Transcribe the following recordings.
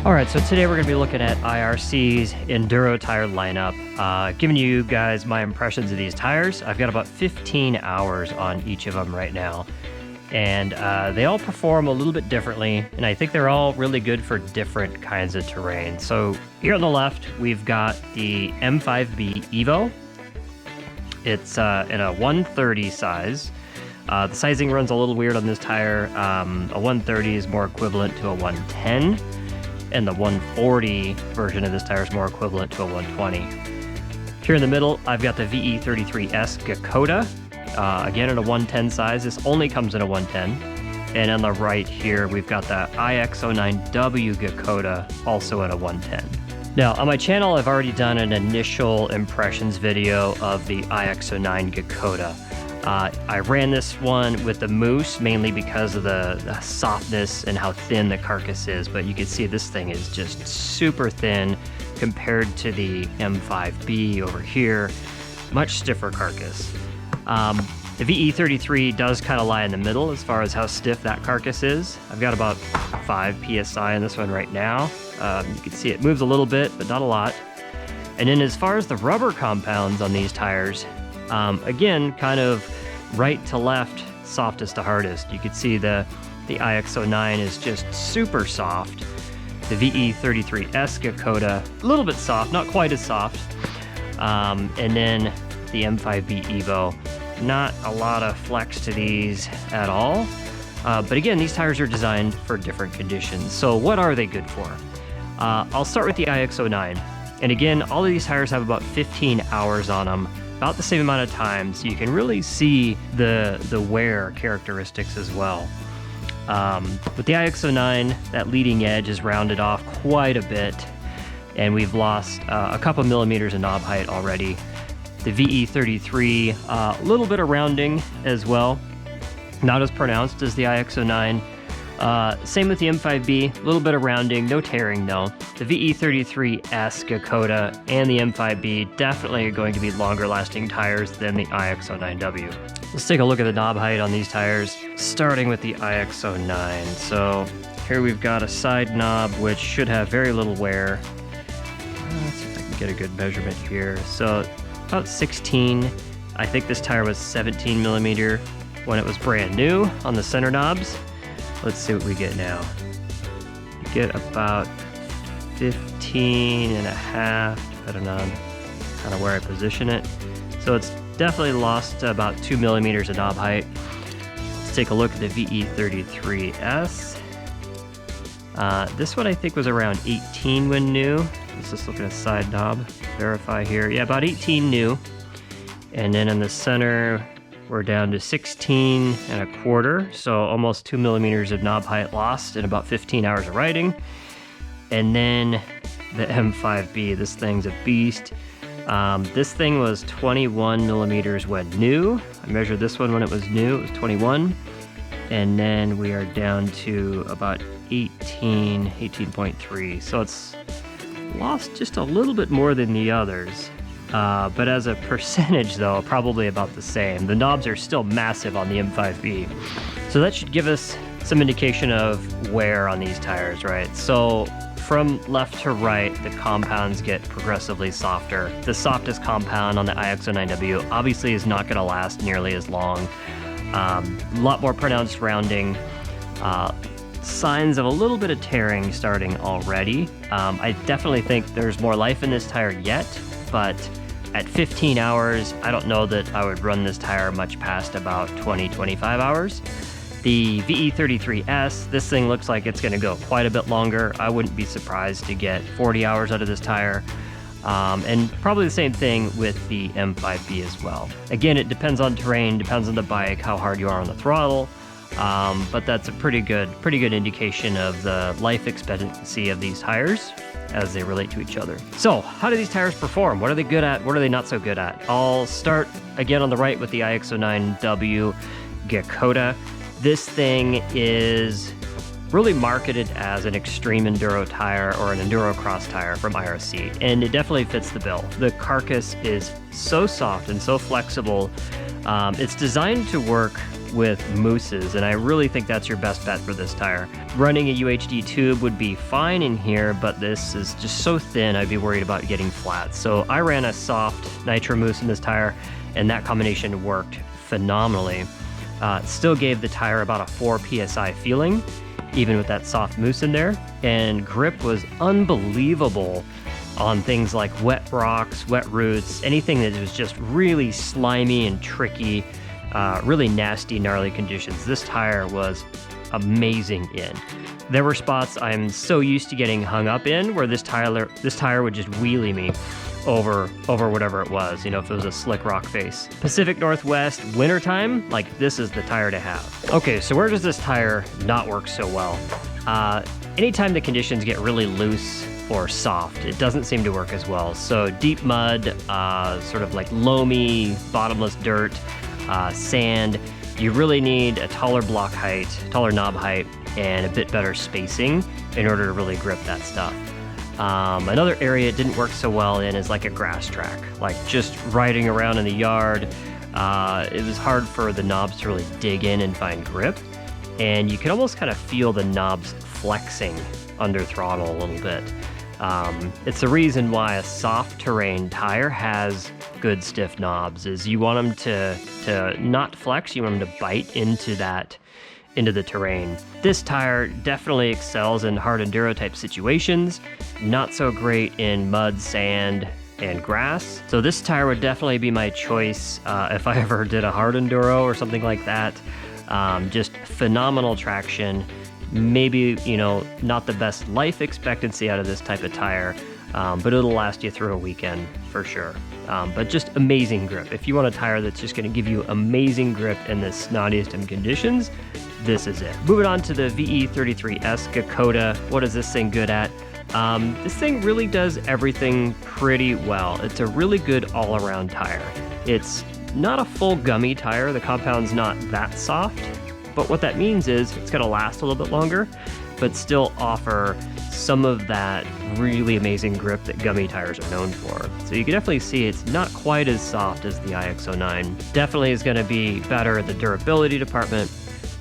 All right, so today we're going to be looking at IRC's Enduro tire lineup, giving you guys my impressions of these tires. I've got about 15 hours on each of them right now, and they all perform a little bit differently, and I think they're all really good for different kinds of terrain. So here on the left, we've got the M5B EVO. It's in a 130 size. The sizing runs a little weird on this tire. A 130 is more equivalent to a 110. And the 140 version of this tire is more equivalent to a 120. Here in the middle, I've got the VE33S Gekkota, again in a 110 size. This only comes in a 110. And on the right here, we've got the iX-09w Gekkota, also in a 110. Now, on my channel, I've already done an initial impressions video of the iX-09 Gekkota. I ran this one with the Moose mainly because of the softness and how thin the carcass is, but you can see this thing is just super thin compared to the M5B over here. Much stiffer carcass. The VE33 does kind of lie in the middle as far as how stiff that carcass is. I've got about 5 PSI in this one right now. You can see it moves a little bit, but not a lot. And then as far as the rubber compounds on these tires, again, kind of right to left, softest to hardest. You can see the iX-09 is just super soft. The VE33S Gekkota, a little bit soft, not quite as soft. And then the M5B EVO, not a lot of flex to these at all. But again, these tires are designed for different conditions. So what are they good for? I'll start with the iX-09. And again, all of these tires have about 15 hours on them, about the same amount of time, so you can really see the wear characteristics as well. With the iX-09, that leading edge is rounded off quite a bit, and we've lost a couple millimeters of knob height already. The VE33, a little bit of rounding as well, not as pronounced as the iX-09. Same with the M5B, a little bit of rounding, no tearing though. The VE33S Gekkota and the M5B definitely are going to be longer lasting tires than the iX-09w. Let's take a look at the knob height on these tires, starting with the iX-09. So here we've got a side knob which should have very little wear. Let's see if I can get a good measurement here. So about 16. I think this tire was 17 millimeter when it was brand new on the center knobs. Let's see what we get now. We get about 15 and a half, depending on kind of where I position it. So it's definitely lost about 2 millimeters of knob height. Let's take a look at the VE33S. This one I think was around 18 when new. Let's just look at a side knob, verify here. Yeah, about 18 new. And then in the center, we're down to 16 and a quarter, so almost 2 millimeters of knob height lost in about 15 hours of riding. And then the M5B, this thing's a beast. This thing was 21 millimeters when new. I measured this one when it was new, it was 21. And then we are down to about 18.3. So it's lost just a little bit more than the others. But as a percentage though, probably about the same. The knobs are still massive on the M5B. So that should give us some indication of wear on these tires, right? So from left to right, the compounds get progressively softer. The softest compound on the iX-09w obviously is not gonna last nearly as long. A lot more pronounced rounding. Signs of a little bit of tearing starting already. I definitely think there's more life in this tire yet, but at 15 hours, I don't know that I would run this tire much past about 20-25 hours. The VE33S, this thing looks like it's gonna go quite a bit longer. I wouldn't be surprised to get 40 hours out of this tire. And probably the same thing with the M5B as well. Again, it depends on terrain, depends on the bike, how hard you are on the throttle. But that's a pretty good indication of the life expectancy of these tires as they relate to each other. So how do these tires perform? What are they good at? What are they not so good at? I'll start again on the right with the iX-09w Gekkota. This thing is really marketed as an extreme enduro tire or an enduro cross tire from IRC, and it definitely fits the bill. The carcass is so soft and so flexible. It's designed to work with mousses, and I really think that's your best bet for this tire. Running a UHD tube would be fine in here, but this is just so thin, I'd be worried about getting flat. So I ran a soft nitro mousse in this tire, and that combination worked phenomenally. It still gave the tire about a 4 PSI feeling, even with that soft mousse in there, and grip was unbelievable on things like wet rocks, wet roots, anything that was just really slimy and tricky, really nasty, gnarly conditions. This tire was amazing in. There were spots I'm so used to getting hung up in where this tire would just wheelie me over whatever it was, you know, if it was a slick rock face. Pacific Northwest wintertime, like this is the tire to have. Okay, so where does this tire not work so well? Anytime the conditions get really loose or soft, it doesn't seem to work as well. So deep mud, sort of like loamy, bottomless dirt, sand, you really need a taller block height, taller knob height, and a bit better spacing in order to really grip that stuff. Another area it didn't work so well in is like a grass track, like just riding around in the yard. It was hard for the knobs to really dig in and find grip, and you can almost kind of feel the knobs flexing under throttle a little bit. It's the reason why a soft terrain tire has good stiff knobs, is you want them to not flex, you want them to bite into the terrain. This tire definitely excels in hard enduro type situations, not so great in mud, sand, and grass. So this tire would definitely be my choice if I ever did a hard enduro or something like that. Just phenomenal traction. Maybe, you know, not the best life expectancy out of this type of tire, but it'll last you through a weekend for sure. But just amazing grip. If you want a tire that's just going to give you amazing grip in the snottiest of conditions, this is it. Moving on to the VE33S Gekkota. What is this thing good at? This thing really does everything pretty well. It's a really good all-around tire. It's not a full gummy tire. The compound's not that soft, but what that means is it's going to last a little bit longer, but still offer some of that really amazing grip that gummy tires are known for. So you can definitely see it's not quite as soft as the iX-09. Definitely is going to be better at the durability department.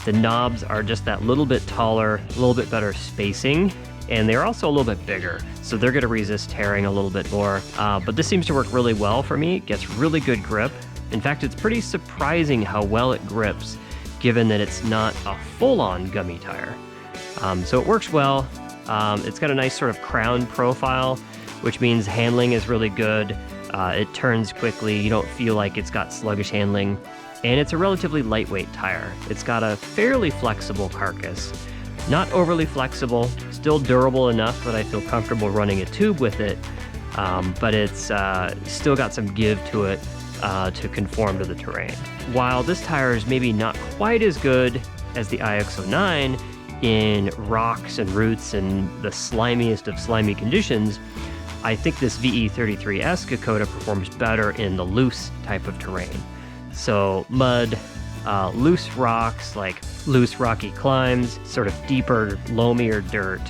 The knobs are just that little bit taller, a little bit better spacing, and they're also a little bit bigger, so they're going to resist tearing a little bit more. But this seems to work really well for me. It gets really good grip. In fact, it's pretty surprising how well it grips, given that it's not a full-on gummy tire. So it works well. It's got a nice sort of crown profile, which means handling is really good. It turns quickly. You don't feel like it's got sluggish handling. And it's a relatively lightweight tire. It's got a fairly flexible carcass. Not overly flexible, still durable enough that I feel comfortable running a tube with it, but it's still got some give to it to conform to the terrain. While this tire is maybe not quite as good as the iX-09 in rocks and roots and the slimiest of slimy conditions, I think this VE33S Gekkota performs better in the loose type of terrain. So mud, loose rocks, like loose rocky climbs, sort of deeper, loamier dirt,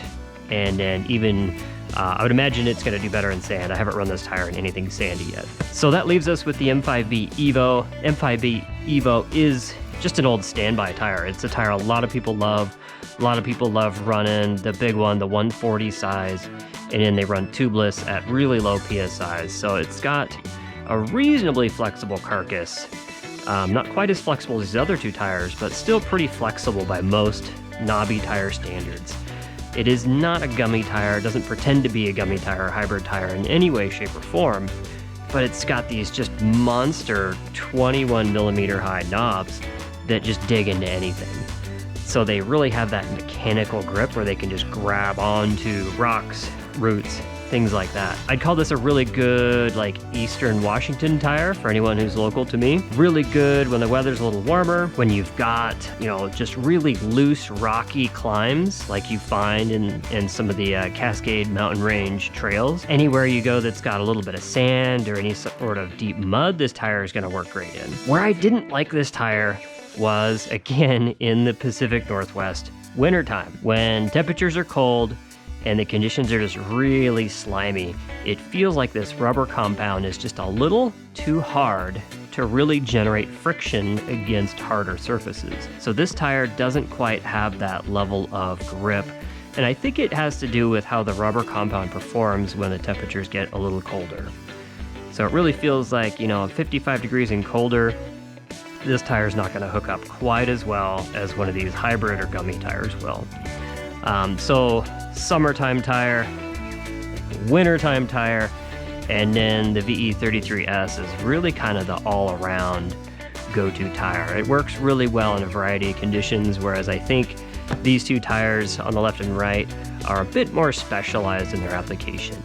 and then even, I would imagine it's going to do better in sand. I haven't run this tire in anything sandy yet. So that leaves us with the M5B EVO. M5B EVO is just an old standby tire. It's a tire a lot of people love. A lot of people love running the big one, the 140 size, and then they run tubeless at really low PSIs. So it's got a reasonably flexible carcass. Not quite as flexible as the other two tires, but still pretty flexible by most knobby tire standards. It is not a gummy tire. It doesn't pretend to be a gummy tire or hybrid tire in any way, shape, or form, but it's got these just monster 21 millimeter high knobs that just dig into anything. So they really have that mechanical grip where they can just grab onto rocks, roots, things like that. I'd call this a really good, like, Eastern Washington tire for anyone who's local to me. Really good when the weather's a little warmer, when you've got, you know, just really loose, rocky climbs like you find in some of the Cascade Mountain Range trails. Anywhere you go that's got a little bit of sand or any sort of deep mud, this tire is going to work great in. Where I didn't like this tire was, again, in the Pacific Northwest wintertime. When temperatures are cold and the conditions are just really slimy, it feels like this rubber compound is just a little too hard to really generate friction against harder surfaces. So this tire doesn't quite have that level of grip, and I think it has to do with how the rubber compound performs when the temperatures get a little colder. So it really feels like, 55 degrees and colder, this tire is not going to hook up quite as well as one of these hybrid or gummy tires will. So summertime tire, wintertime tire, and then the VE33S is really kind of the all-around go-to tire. It works really well in a variety of conditions, whereas I think these two tires on the left and right are a bit more specialized in their application.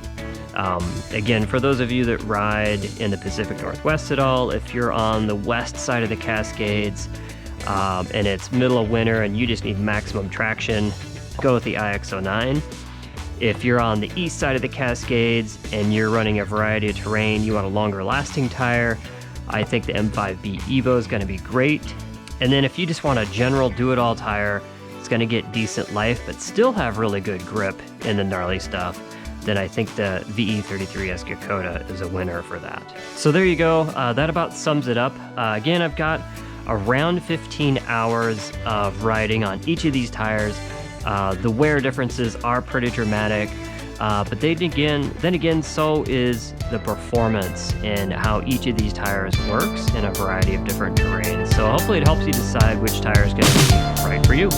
Again, for those of you that ride in the Pacific Northwest at all, if you're on the west side of the Cascades and it's middle of winter and you just need maximum traction, go with the iX-09. If you're on the east side of the Cascades and you're running a variety of terrain, you want a longer lasting tire, I think the M5B EVO is going to be great. And then if you just want a general do-it-all tire, it's going to get decent life but still have really good grip in the gnarly stuff, then I think the VE33S Gekkota is a winner for that. So there you go. That about sums it up. Again, I've got around 15 hours of riding on each of these tires. The wear differences are pretty dramatic, but then again, so is the performance and how each of these tires works in a variety of different terrains. So hopefully it helps you decide which tire is going to be right for you.